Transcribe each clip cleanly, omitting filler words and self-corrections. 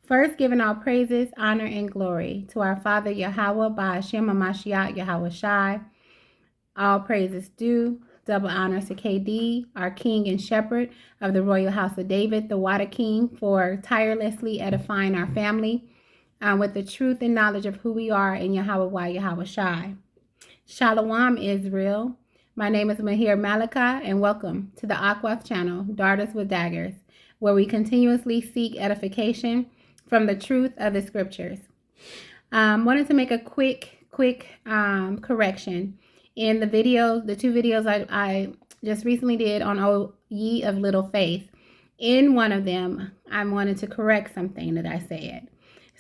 First, giving all praises, honor, and glory to our Father Yahweh by Hashem HaMashiach Yahweh Shai. All praises due. Double honors to KD, our King and Shepherd of the Royal House of David, the Water King, for tirelessly edifying our family with the truth and knowledge of who we are in Yahweh Yahweh Shai. Shalom, Israel. My name is Mahir Malika, and welcome to the Akwath channel, Daughters with Daggers, where we continuously seek edification from the truth of the scriptures. Wanted to make a quick correction. In the two videos I just recently did on O Ye of Little Faith, in one of them, I wanted to correct something that I said.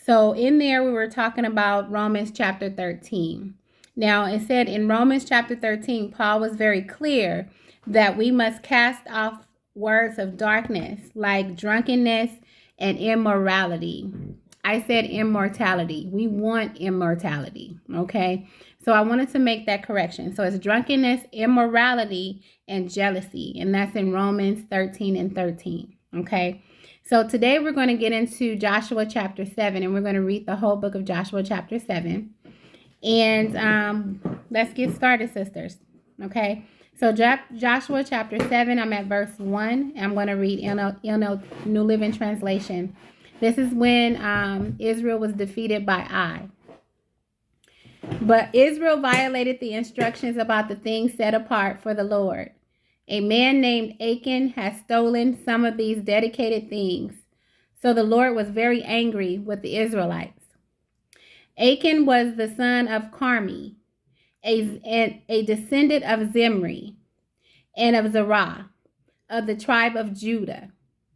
So in there, we were talking about Romans chapter 13. Now, it said in Romans chapter 13, Paul was very clear that we must cast off words of darkness like drunkenness and immorality. I said immortality. We want immortality, okay? So I wanted to make that correction. So it's drunkenness, immorality, and jealousy. And that's in Romans 13 and 13, okay? So today we're going to get into Joshua chapter 7, and we're going to read the whole book of Joshua chapter 7. And let's get started, sisters, okay? So Joshua chapter 7, I'm at verse 1. I'm going to read in New Living Translation. This is when Israel was defeated by Ai. But Israel violated the instructions about the things set apart for the Lord. A man named Achan has stolen some of these dedicated things. So the Lord was very angry with the Israelites. Achan was the son of Carmi, a descendant of Zimri, and of Zerah, of the tribe of Judah.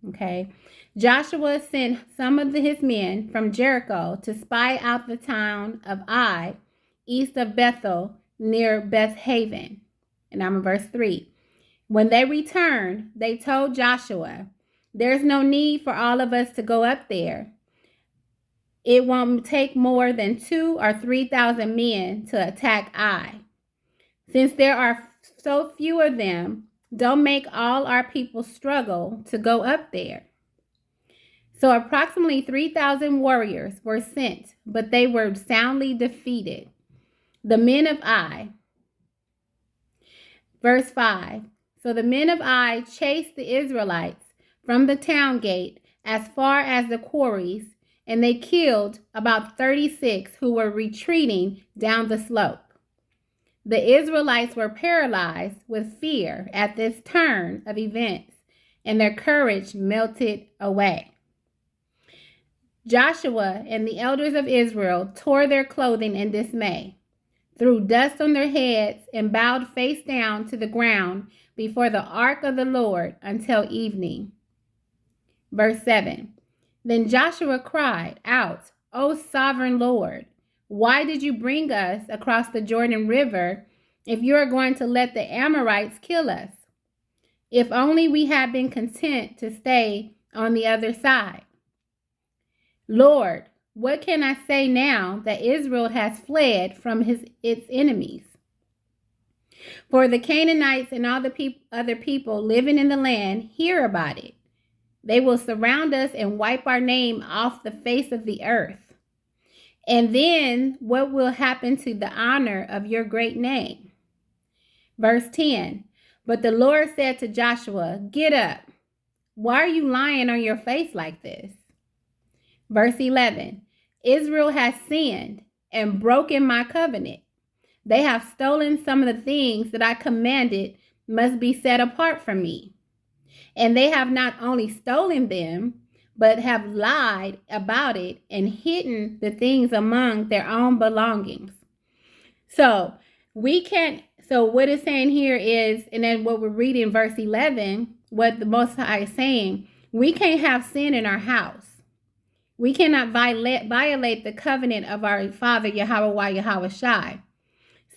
Okay. Joshua sent some of his men from Jericho to spy out the town of Ai, east of Bethel, near Beth Haven. And I'm in verse 3. When they returned, they told Joshua, "There's no need for all of us to go up there. It won't take more than 2,000 or 3,000 men to attack Ai. Since there are so few of them, don't make all our people struggle to go up there." So approximately 3,000 warriors were sent, but they were soundly defeated. The men of Ai. Verse 5. So the men of Ai chased the Israelites from the town gate as far as the quarries, and they killed about 36 who were retreating down the slope. The Israelites were paralyzed with fear at this turn of events, and their courage melted away. Joshua and the elders of Israel tore their clothing in dismay, threw dust on their heads, and bowed face down to the ground before the ark of the Lord until evening. Verse 7. Then Joshua cried out, "O sovereign Lord, why did you bring us across the Jordan River if you are going to let the Amorites kill us? If only we had been content to stay on the other side. Lord, what can I say now that Israel has fled from its enemies? For the Canaanites and all the other people living in the land hear about it. They will surround us and wipe our name off the face of the earth. And then what will happen to the honor of your great name?" Verse 10. But the Lord said to Joshua, "Get up. Why are you lying on your face like this?" Verse 11. Israel has sinned and broken my covenant. They have stolen some of the things that I commanded must be set apart from me. And they have not only stolen them, but have lied about it and hidden the things among their own belongings. So what it's saying here is, and then what we're reading, verse 11, what the Most High is saying, we can't have sin in our house. We cannot violate the covenant of our Father Yahweh Yahweh Shai.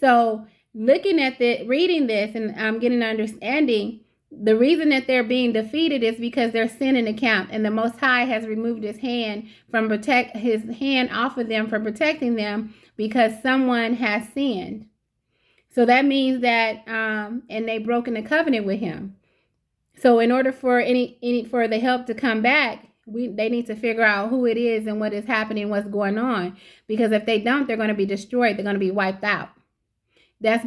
So reading this, and I'm getting an understanding, the reason that they're being defeated is because they're sin in the camp, and the Most High has removed his hand off of them from protecting them because someone has sinned. So that means that and they've broken the covenant with him. So in order for for the help to come back, They need to figure out who it is and what is happening, what's going on. Because if they don't, they're going to be destroyed. They're going to be wiped out. That's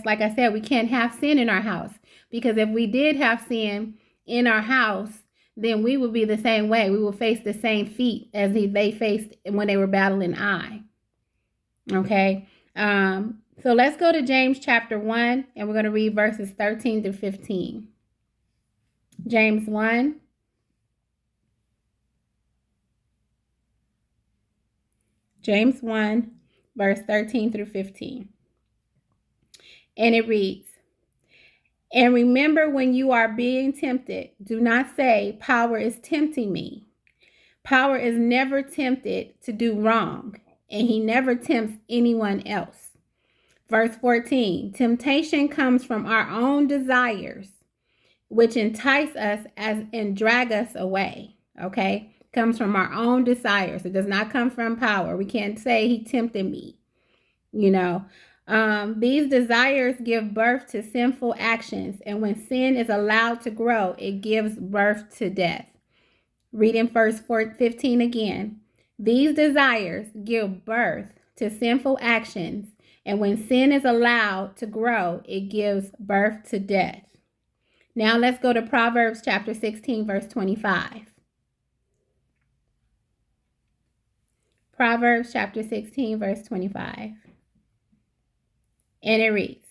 like I said, we can't have sin in our house. Because if we did have sin in our house, then we would be the same way. We will face the same feat as they faced when they were battling Ai. Okay. So let's go to James chapter 1, and we're going to read verses 13 through 15. James 1. James 1, verse 13 through 15. And it reads, "And remember, when you are being tempted, do not say, 'Power is tempting me.' Power is never tempted to do wrong, and he never tempts anyone else." Verse 14, "Temptation comes from our own desires, which entice us and drag us away." Okay? Comes from our own desires. It does not come from power. We can't say he tempted me. These desires give birth to sinful actions, and when sin is allowed to grow, it gives birth to death. Reading verse 15 again. "These desires give birth to sinful actions, and when sin is allowed to grow, it gives birth to death." Now let's go to Proverbs chapter 16, verse 25. Proverbs chapter 16, verse 25. And it reads,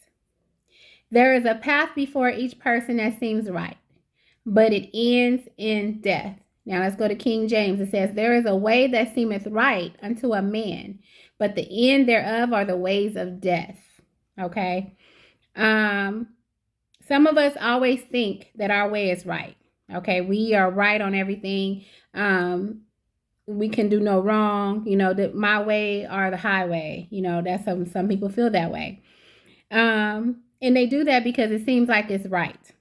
"There is a path before each person that seems right, but it ends in death." Now let's go to King James. It says, "There is a way that seemeth right unto a man, but the end thereof are the ways of death." Okay. Some of us always think that our way is right. Okay. We are right on everything. We can do no wrong. That my way or the highway. That's some people feel that way. And they do that because it seems like it's right.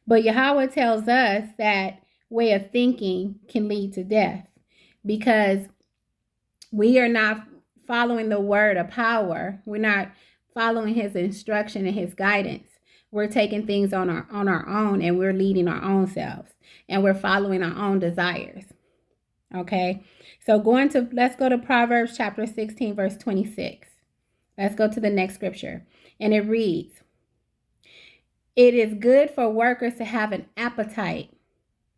But Yahweh tells us that way of thinking can lead to death, because we are not following the word of power. We're not following his instruction and his guidance. We're taking things on our own, and we're leading our own selves, and we're following our own desires. Okay, so let's go to Proverbs chapter 16, verse 26. Let's go to the next scripture. And it reads, "It is good for workers to have an appetite.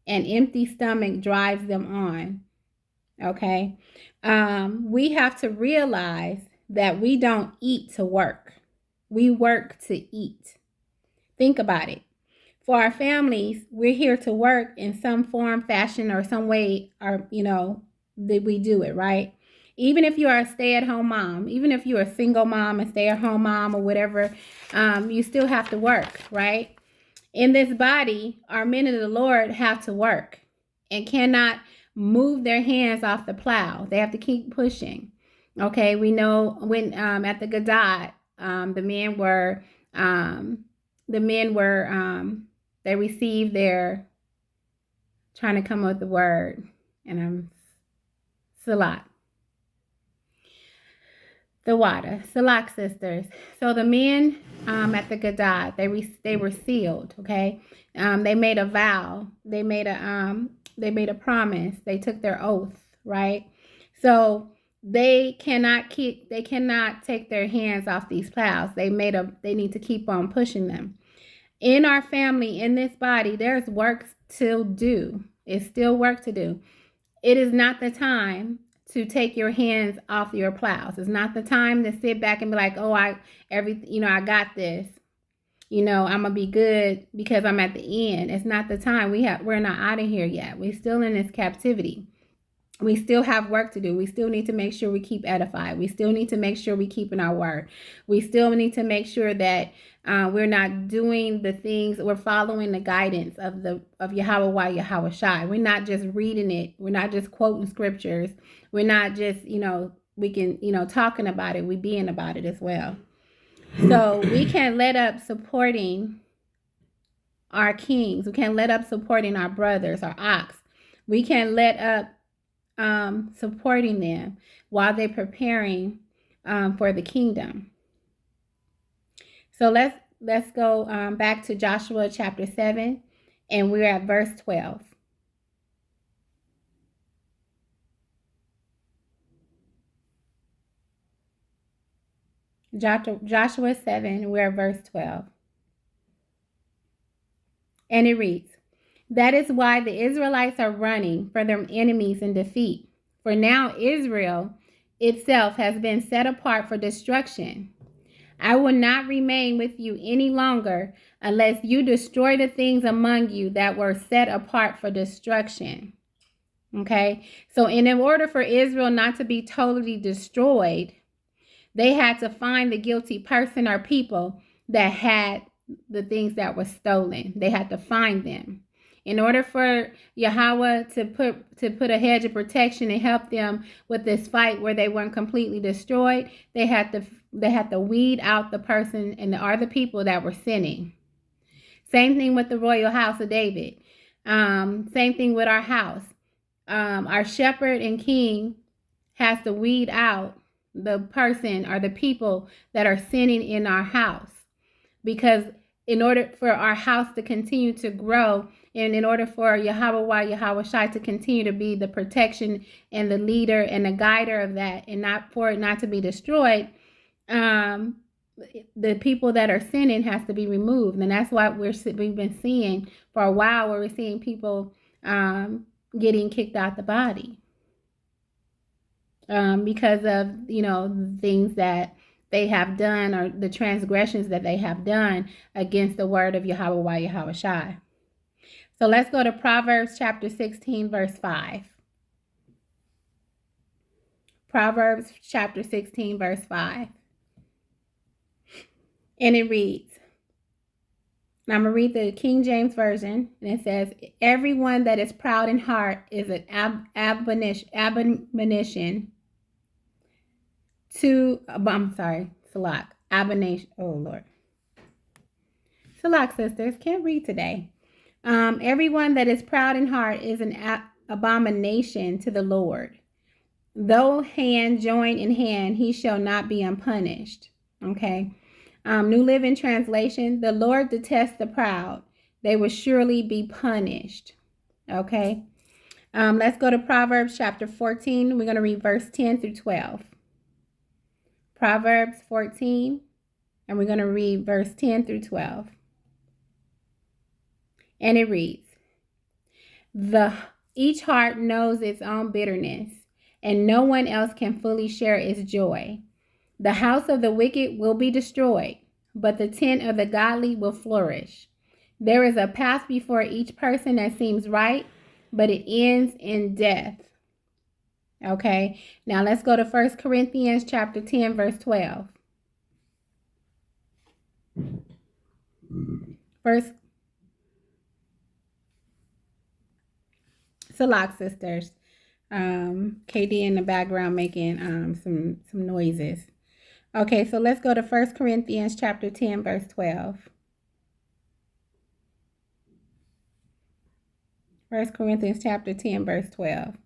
An empty stomach drives them on." Okay. We have to realize that we don't eat to work. We work to eat. Think about it. For our families, we're here to work in some form, fashion, or some way, or, that we do it, right? Even if you are a stay-at-home mom, even if you're a single mom, a stay-at-home mom, or whatever, you still have to work, right? In this body, our men of the Lord have to work and cannot move their hands off the plow. They have to keep pushing. Okay, we know when at the Gadot, they received their, trying to come up with the word, and I'm Salat. The water, Salak sisters. So the men at the Gadot, they were sealed. Okay, they made a vow. They made a promise. They took their oath, right? So they cannot take their hands off these plows. They need to keep on pushing them. In our family, in this body, there's work to do. It's still work to do. It is not the time to take your hands off your plows. It's not the time to sit back and be like, "Oh, I got this. I'm gonna be good because I'm at the end." It's not the time. We're not out of here yet. We're still in this captivity. We still have work to do. We still need to make sure we keep edified. We still need to make sure we keep in our word. We still need to make sure that we're not doing the things. We're following the guidance of Yahweh Yahweh Shai. We're not just reading it. We're not just quoting scriptures. We're not just talking about it. We're being about it as well. So we can't let up supporting our kings. We can't let up supporting our brothers, our ox. We can't let up supporting them while they're preparing for the kingdom. So let's go back to Joshua chapter 7, and we're at verse 12. Joshua 7, we're at verse 12. And it reads, "That is why the Israelites are running for their enemies in defeat. For now Israel itself has been set apart for destruction. I will not remain with you any longer unless you destroy the things among you that were set apart for destruction." Okay, so in order for Israel not to be totally destroyed, they had to find the guilty person or people that had the things that were stolen. They had to find them. In order for Yahweh to put a hedge of protection and help them with this fight where they weren't completely destroyed, they had to weed out the person or the people that were sinning. Same thing with the royal house of David. Same thing with our house. Our shepherd and king has to weed out the person or the people that are sinning in our house, because in order for our house to continue to grow, and in order for Yahweh Shai to continue to be the protection and the leader and the guider of that, and not for it not to be destroyed, the people that are sinning has to be removed. And that's why we've been seeing for a while, where we're seeing people getting kicked out the body. Because of, things that they have done, or the transgressions that they have done against the word of Yahweh Shai. So let's go to Proverbs chapter 16, verse 5. Proverbs chapter 16, verse 5. And it reads, and I'm going to read the King James Version, and it says, "Everyone that is proud in heart is an abomination to, Salak, abomination, oh Lord. Salak, sisters, can't read today. Everyone that is proud in heart is an abomination to the Lord. Though hand join in hand, he shall not be unpunished." Okay. New Living Translation, "The Lord detests the proud. They will surely be punished." Okay. Let's go to Proverbs chapter 14. We're going to read verse 10 through 12. Proverbs 14, and we're going to read verse 10 through 12. And it reads, "Each heart knows its own bitterness, and no one else can fully share its joy. The house of the wicked will be destroyed, but the tent of the godly will flourish. There is a path before each person that seems right, but it ends in death." Okay, now let's go to 1 Corinthians chapter 10, verse 12. First, Salak, sisters. KD in the background making some noises. Okay, so let's go to 1 Corinthians chapter 10, verse 12. 1 Corinthians chapter 10, verse 12.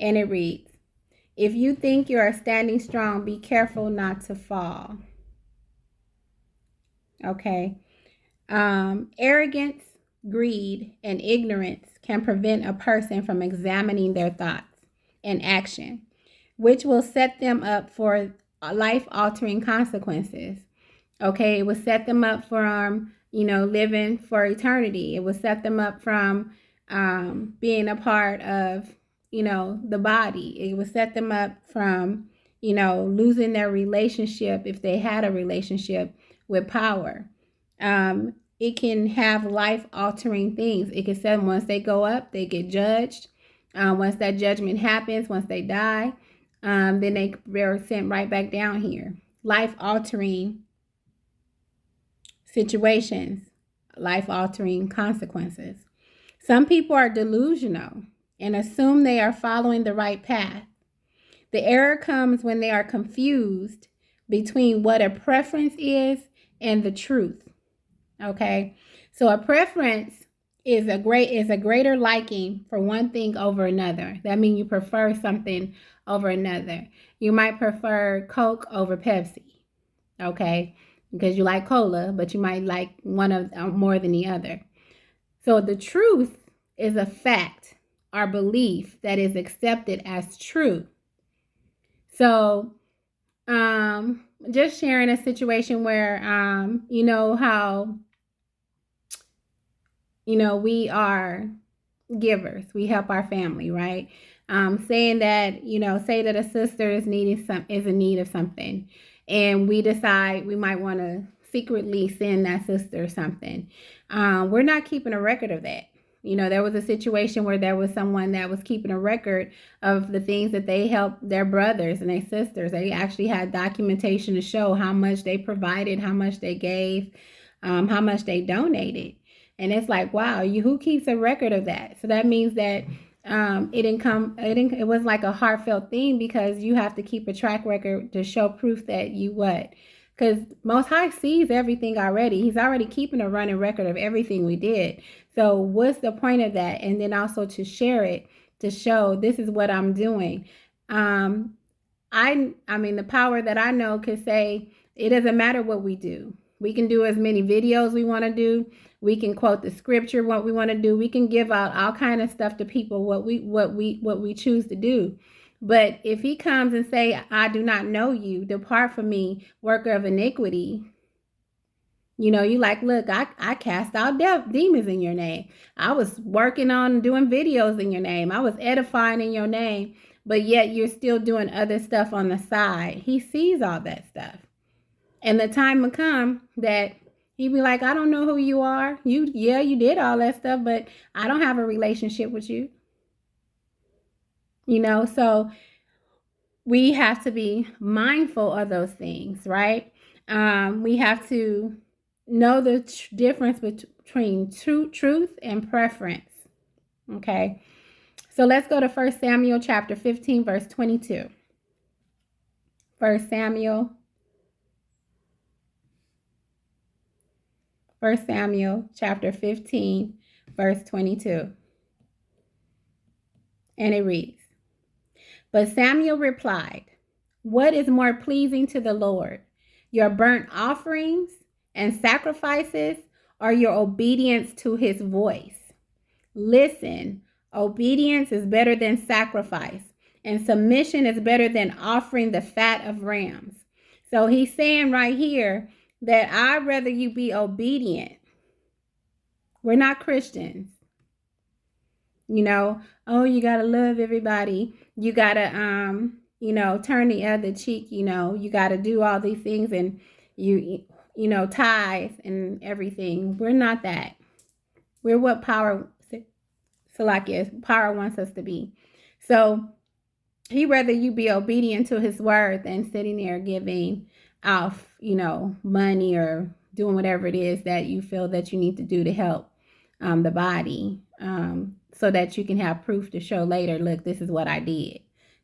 And it reads, "If you think you are standing strong, be careful not to fall." Okay. Arrogance, greed, and ignorance can prevent a person from examining their thoughts and action, which will set them up for life-altering consequences. Okay, it will set them up for living for eternity. It will set them up from being a part of the body. It will set them up from losing their relationship, if they had a relationship, with power. It can have life-altering things. It can say once they go up, they get judged. Once that judgment happens, once they die, then they're sent right back down here. Life-altering situations, life-altering consequences. Some people are delusional and assume they are following the right path. The error comes when they are confused between what a preference is and the truth. Okay, so a preference is a greater liking for one thing over another. That means you prefer something over another. You might prefer Coke over Pepsi, okay, because you like cola, but you might like one of more than the other. So the truth is a fact or belief that is accepted as true. So just sharing a situation where, you know, how, you know, we are givers. We help our family, right? Saying that, you know, say that a sister is is in need of something, and we decide we might want to secretly send that sister something. We're not keeping a record of that. You know, there was a situation where there was someone that was keeping a record of the things that they helped their brothers and their sisters. They actually had documentation to show how much they provided, how much they gave, how much they donated. And it's like, wow, who keeps a record of that? So that means that it was like a heartfelt thing, because you have to keep a track record to show proof that you what? Because Most High sees everything already. He's already keeping a running record of everything we did. So what's the point of that? And then also to share it, to show this is what I'm doing. I mean, the power that I know could say it doesn't matter what we do. We can do as many videos we want to do. We can quote the scripture, what we want to do. We can give out all kind of stuff to people, what we choose to do. But if he comes and say, I do not know you, depart from me, worker of iniquity. You know, you like, look, I cast out demons in your name. I was working on doing videos in your name. I was edifying in your name. But yet you're still doing other stuff on the side. He sees all that stuff. And the time will come that he'd be like, I don't know who you are. You did all that stuff, but I don't have a relationship with you. You know, so we have to be mindful of those things, right? We have to know the difference between truth and preference. Okay. So let's go to 1 Samuel chapter 15, verse 22. 1 Samuel chapter 15, verse 22. And it reads, But Samuel replied, What is more pleasing to the Lord, your burnt offerings and sacrifices, or your obedience to his voice? Listen, obedience is better than sacrifice, and submission is better than offering the fat of rams. So he's saying right here that I'd rather you be obedient. We're not Christians. You know, oh, you got to love everybody. You got to, you know, turn the other cheek. You know, you got to do all these things, and you know, tithe and everything. We're not that. We're what power wants us to be. So he'd rather you be obedient to his word than sitting there giving off, you know, money or doing whatever it is that you feel that you need to do to help the body, so that you can have proof to show later, look, this is what I did.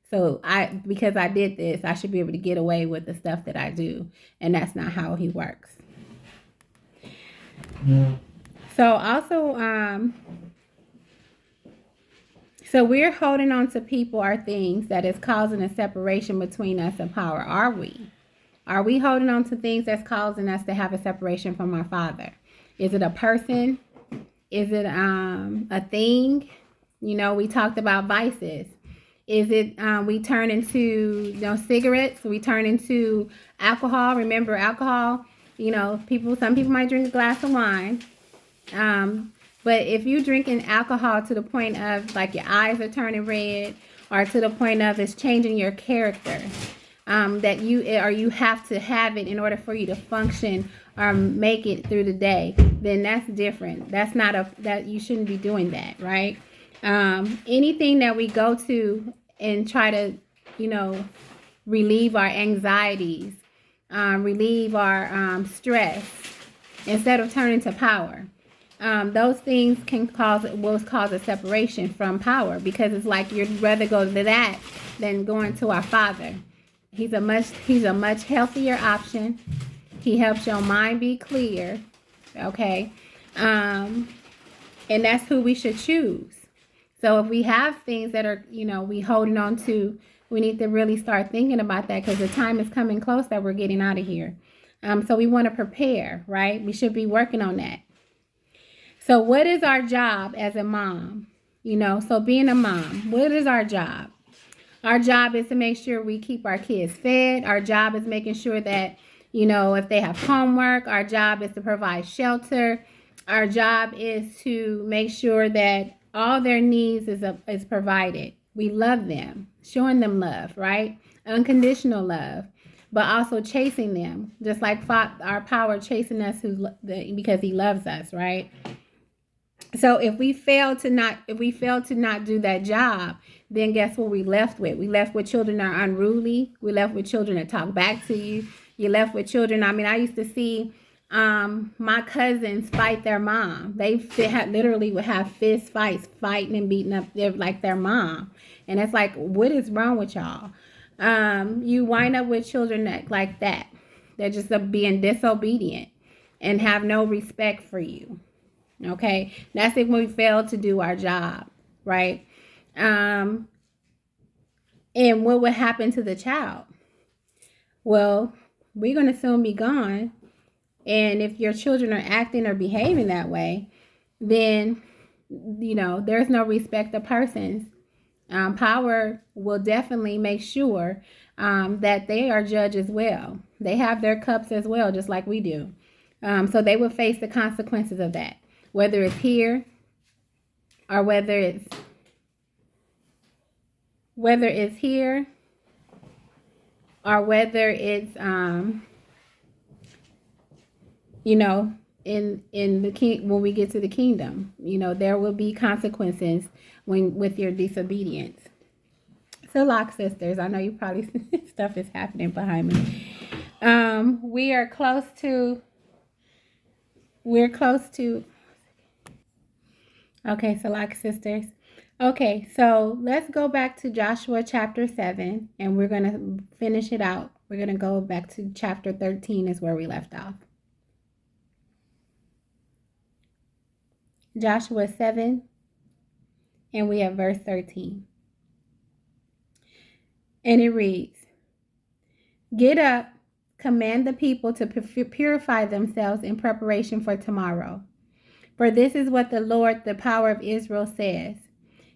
So because I did this, I should be able to get away with the stuff that I do. And that's not how he works. So also, so we're holding on to people or things that is causing a separation between us and power. Are we? Are we holding on to things that's causing us to have a separation from our Father? Is it a person? Is it a thing? You know, we talked about vices. Is it we turn into, you know, cigarettes? We turn into alcohol. Remember alcohol? You know, some people might drink a glass of wine. But if you're drinking alcohol to the point of like your eyes are turning red, or to the point of it's changing your character, that you have to have it in order for you to function or make it through the day, then that's different. That's not that you shouldn't be doing that, right? Anything that we go to and try to, you know, relieve our anxieties, relieve our stress, instead of turning to power. Those things will cause a separation from power, because it's like you'd rather go to that than going to our Father. He's a much healthier option. He helps your mind be clear. Okay. And that's who we should choose. So if we have things that are, you know, we holding on to, we need to really start thinking about that, because the time is coming close that we're getting out of here. So we want to prepare, right? We should be working on that. So what is our job as a mom? You know, so being a mom, what is our job? Our job is to make sure we keep our kids fed. Our job is making sure that, you know, if they have homework, our job is to provide shelter. Our job is to make sure that all their needs is provided. We love them, showing them love, right? Unconditional love, but also chasing them, just like our power chasing us because he loves us, right? So if we fail to not do that job, then guess what we left with? We left with children that are unruly. We left with children that talk back to you. You left with children. I mean, I used to see my cousins fight their mom. They literally would have fist fights, fighting and beating up their mom. And it's like, what is wrong with y'all? You wind up with children like that. They're just being disobedient and have no respect for you. Okay, that's if we fail to do our job, right? And what would happen to the child? Well, we're going to soon be gone. And if your children are acting or behaving that way, then, you know, there's no respect of persons. Power will definitely make sure that they are judged as well. They have their cups as well, just like we do. So they will face the consequences of that, whether it's here or whether it's here or whether it's you know, in the when we get to the kingdom. You know, there will be consequences with your disobedience. So, lock sisters, I know you probably stuff is happening behind me. We're close to. Okay, so lock sisters. Okay, so let's go back to Joshua chapter 7, and we're going to finish it out. We're going to go back to chapter 13 is where we left off. Joshua 7, and we have verse 13. And it reads, "Get up, command the people to purify themselves in preparation for tomorrow. For this is what the Lord, the power of Israel, says.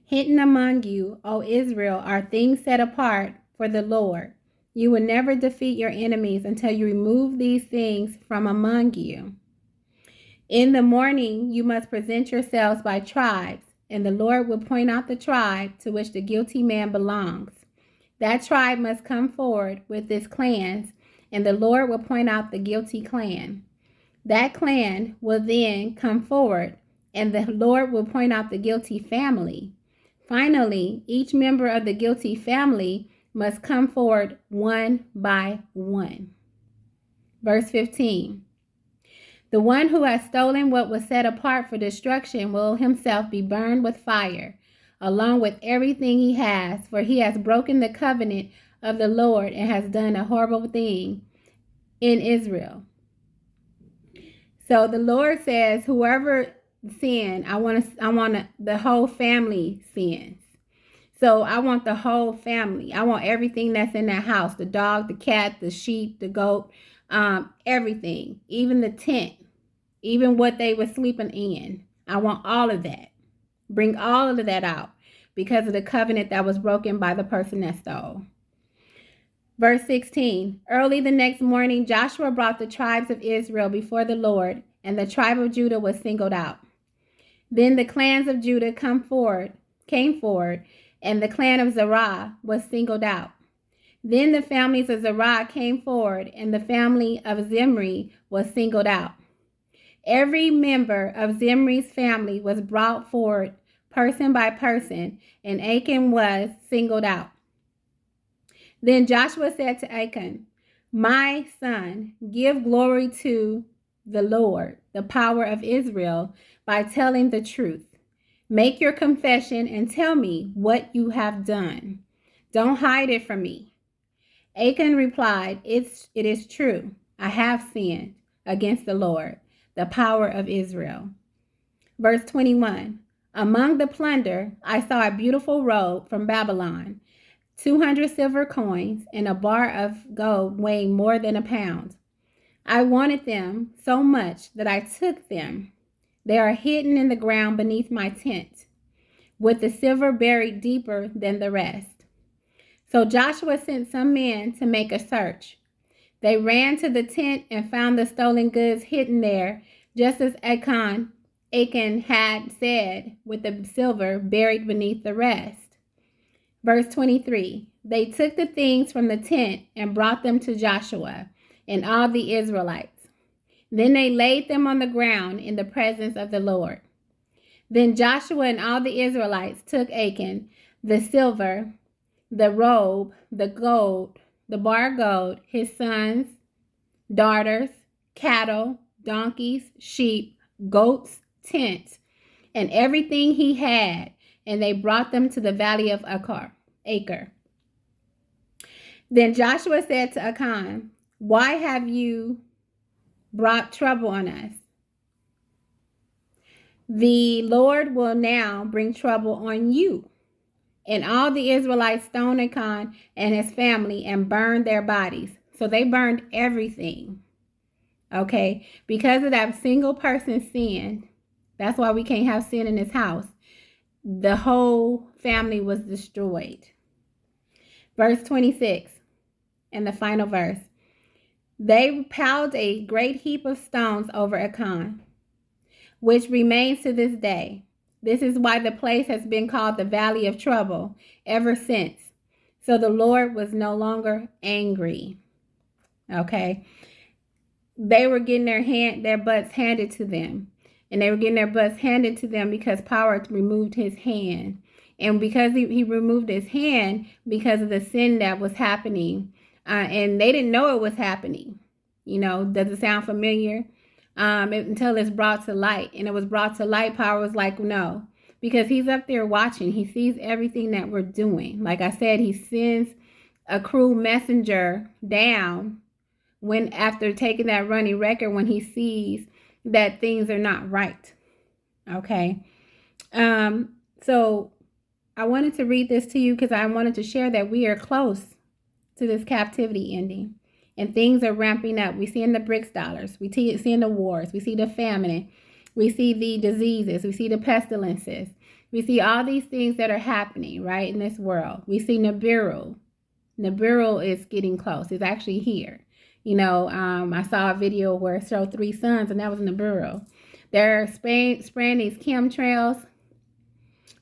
Hidden among you, O Israel, are things set apart for the Lord. You will never defeat your enemies until you remove these things from among you. In the morning, you must present yourselves by tribes, and the Lord will point out the tribe to which the guilty man belongs. That tribe must come forward with its clans, and the Lord will point out the guilty clan. That clan will then come forward, and the Lord will point out the guilty family. Finally, each member of the guilty family must come forward one by one." Verse 15. "The one who has stolen what was set apart for destruction will himself be burned with fire, along with everything he has, for he has broken the covenant of the Lord and has done a horrible thing in Israel." So the Lord says, whoever sinned, I want the whole family sins. So I want the whole family. I want everything that's in that house, the dog, the cat, the sheep, the goat, everything, even the tent, even what they were sleeping in. I want all of that. Bring all of that out because of the covenant that was broken by the person that stole. Verse 16, "Early the next morning, Joshua brought the tribes of Israel before the Lord, and the tribe of Judah was singled out. Then the clans of Judah came forward, and the clan of Zerah was singled out. Then the families of Zerah came forward, and the family of Zimri was singled out. Every member of Zimri's family was brought forward, person by person, and Achan was singled out. Then Joshua said to Achan, 'My son, give glory to the Lord, the power of Israel, by telling the truth. Make your confession and tell me what you have done. Don't hide it from me.' Achan replied, 'It is true. I have sinned against the Lord, the power of Israel.' Verse 21, "Among the plunder, I saw a beautiful robe from Babylon, 200 silver coins, and a bar of gold weighing more than a pound. I wanted them so much that I took them. They are hidden in the ground beneath my tent, with the silver buried deeper than the rest. So Joshua sent some men to make a search. They ran to the tent and found the stolen goods hidden there, just as Achan had said, with the silver buried beneath the rest. Verse 23, they took the things from the tent and brought them to Joshua and all the Israelites. Then they laid them on the ground in the presence of the Lord. Then Joshua and all the Israelites took Achan, the silver, the robe, the gold, the bar gold, his sons, daughters, cattle, donkeys, sheep, goats, tents, and everything he had, and they brought them to the valley of Acre. Then Joshua said to Achan, why have you brought trouble on us? The Lord will now bring trouble on you. And all the Israelites stoned Achan and his family and burned their bodies. So they burned everything. Okay? Because of that single person's sin. That's why we can't have sin in this house. The whole family was destroyed. Verse 26, and the final verse. They piled a great heap of stones over Achan, which remains to this day. This is why the place has been called the Valley of Trouble ever since. So the Lord was no longer angry. Okay? They were getting their butts handed to them. And they were getting their butts handed to them because power removed his hand. And because he removed his hand because of the sin that was happening. And they didn't know it was happening. You know, does it sound familiar? Until it's brought to light. And it was brought to light, power was like, no. Because he's up there watching. He sees everything that we're doing. Like I said, he sends a crew messenger down when after taking that running record when he sees that things are not right. Okay. So I wanted to read this to you because I wanted to share that we are close to this captivity ending. And things are ramping up. We see in the BRICS dollars. We see in the wars. We see the famine. We see the diseases. We see the pestilences. We see all these things that are happening, right, in this world. We see Nibiru. Nibiru is getting close. It's actually here. You know, I saw a video where it showed 3 suns, and that was Nibiru. They're spraying these chemtrails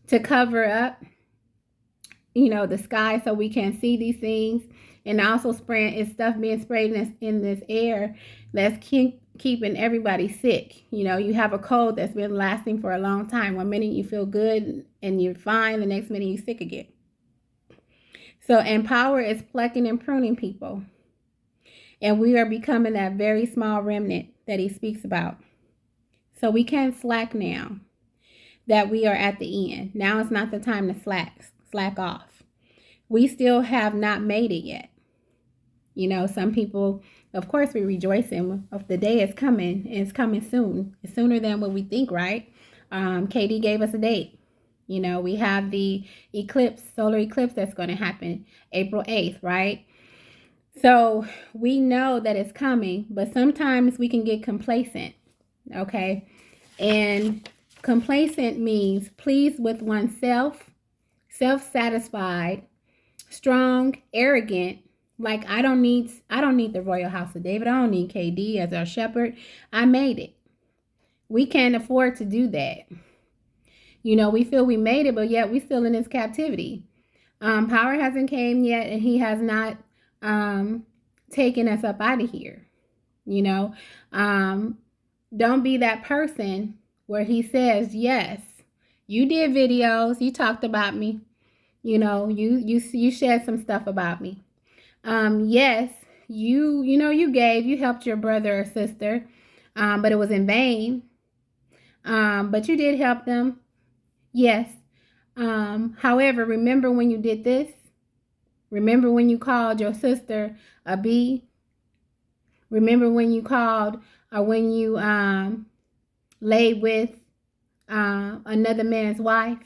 to cover up, you know, the sky so we can see these things. And also spraying stuff being sprayed in this air that's keeping everybody sick. You know, you have a cold that's been lasting for a long time. One minute you feel good and you're fine, the next minute you're sick again. So, and power is plucking and pruning people. And we are becoming that very small remnant that he speaks about. So we can't slack now that we are at the end. Now is not the time to slack off. We still have not made it yet. You know, some people, of course, we rejoice in the day is coming. It's coming soon. It's sooner than what we think, right? KD gave us a date. You know, we have the eclipse, solar eclipse that's going to happen April 8th, right? So we know that it's coming, but sometimes we can get complacent, okay? And complacent means pleased with oneself, self-satisfied, strong, arrogant. Like, I don't need the royal house of David. I don't need KD as our shepherd. I made it. We can't afford to do that. You know, we feel we made it, but yet we still in this captivity. Power hasn't came yet, and he has not taken us up out of here. You know, don't be that person where he says, yes, you did videos, you talked about me, you know, you shared some stuff about me. Yes, you helped your brother or sister, but it was in vain. But you did help them. Yes. However, remember when you did this? Remember when you called your sister a B? Remember when you called or when you laid with another man's wife?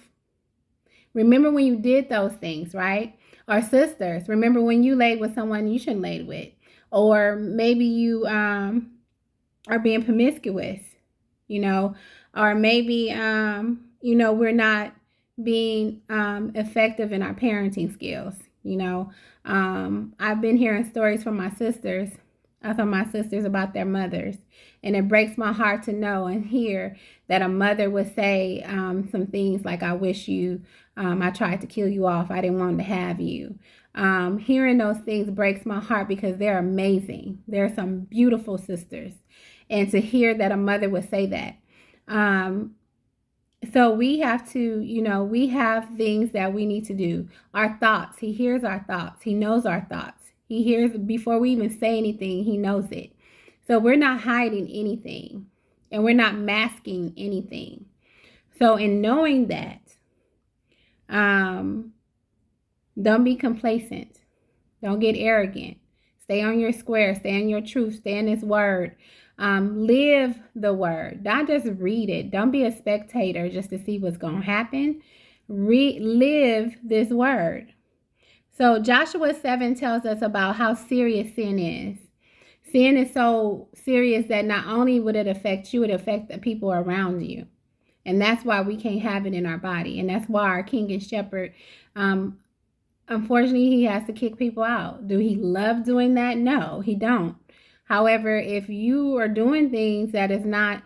Remember when you did those things, right? Or sisters, remember when you laid with someone you shouldn't lay with? Or maybe you are being promiscuous, you know? Or maybe, we're not being effective in our parenting skills. You know, I've been hearing stories from my sisters, about their mothers, and it breaks my heart to know and hear that a mother would say some things like, "I wish you, I tried to kill you off. I didn't want to have you." Hearing those things breaks my heart because they're amazing. They're some beautiful sisters, and to hear that a mother would say that. So we have to, we have things that we need to do. Our thoughts, he hears our thoughts. He knows our thoughts. He hears before we even say anything, he knows it. So we're not hiding anything and we're not masking anything. So in knowing that, don't be complacent. Don't get arrogant. Stay on your square. Stay in your truth. Stay in his word. Live the word. Not just read it. Don't be a spectator just to see what's going to happen. Live this word. So Joshua 7 tells us about how serious sin is. Sin is so serious that not only would it affect you, it affects the people around you. And that's why we can't have it in our body. And that's why our king and shepherd, unfortunately, he has to kick people out. Do he love doing that? No, he don't. However, if you are doing things that is not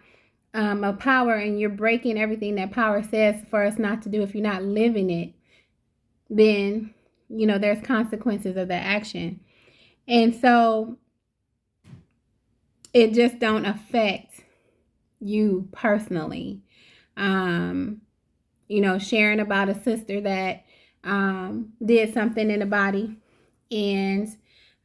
of power and you're breaking everything that power says for us not to do, if you're not living it, then, there's consequences of that action. And so it just don't affect you personally. Sharing about a sister that did something in the body and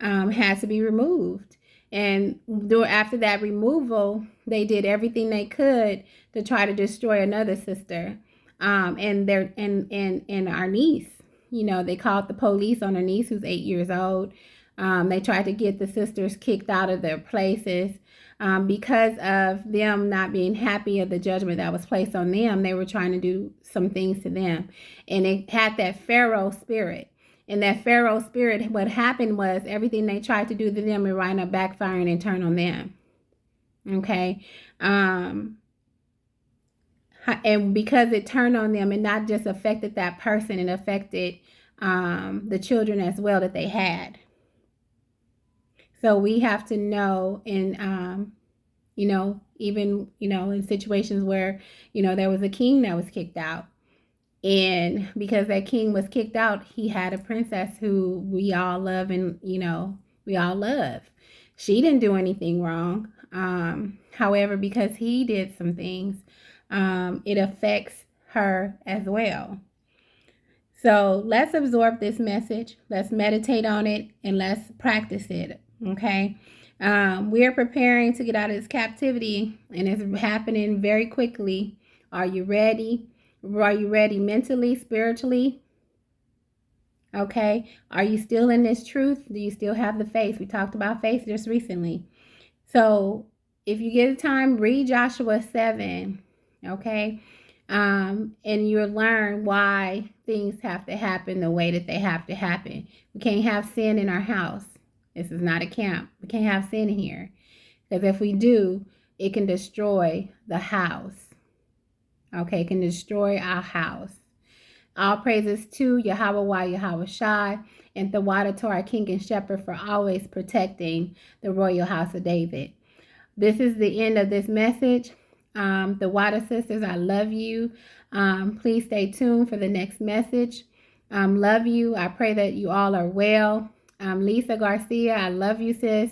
had to be removed. And after that removal, they did everything they could to try to destroy another sister, and our niece. They called the police on her niece, who's 8 years old. They tried to get the sisters kicked out of their places because of them not being happy of the judgment that was placed on them. They were trying to do some things to them, and it had that Pharaoh spirit. And that Pharaoh spirit, what happened was everything they tried to do to them, it wound up backfiring and turn on them. Okay. And because it turned on them, it not just affected that person, it affected the children as well that they had. So we have to know, and even in situations where there was a king that was kicked out, and because that king was kicked out, he had a princess who we all love, and we all love. She didn't do anything wrong. However, because he did some things, it affects her as well. So let's absorb this message. Let's meditate on it, and let's practice it. Okay. We are preparing to get out of this captivity, and it's happening very quickly. Are you ready? Are you ready mentally, spiritually? Okay. Are you still in this truth? Do you still have the faith? We talked about faith just recently. So if you get time, read Joshua 7. Okay. And you'll learn why things have to happen the way that they have to happen. We can't have sin in our house. This is not a camp. We can't have sin in here. Because if we do, it can destroy the house. Okay, it can destroy our house. All praises to Yahweh Yahweh Shai and the water to our King and Shepherd for always protecting the royal house of David. This is the end of this message. The Water Sisters, I love you. Please stay tuned for the next message. Love you. I pray that you all are well. Lisa Garcia, I love you, sis.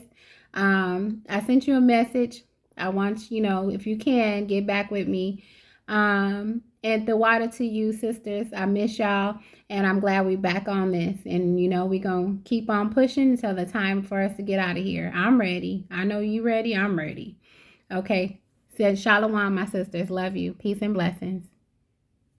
I sent you a message. I want, if you can, get back with me. And the water to you, sisters. I miss y'all, and I'm glad we're back on this. And, we're going to keep on pushing until the time for us to get out of here. I'm ready. I know you ready. I'm ready. Okay. Said Shalom, my sisters. Love you. Peace and blessings.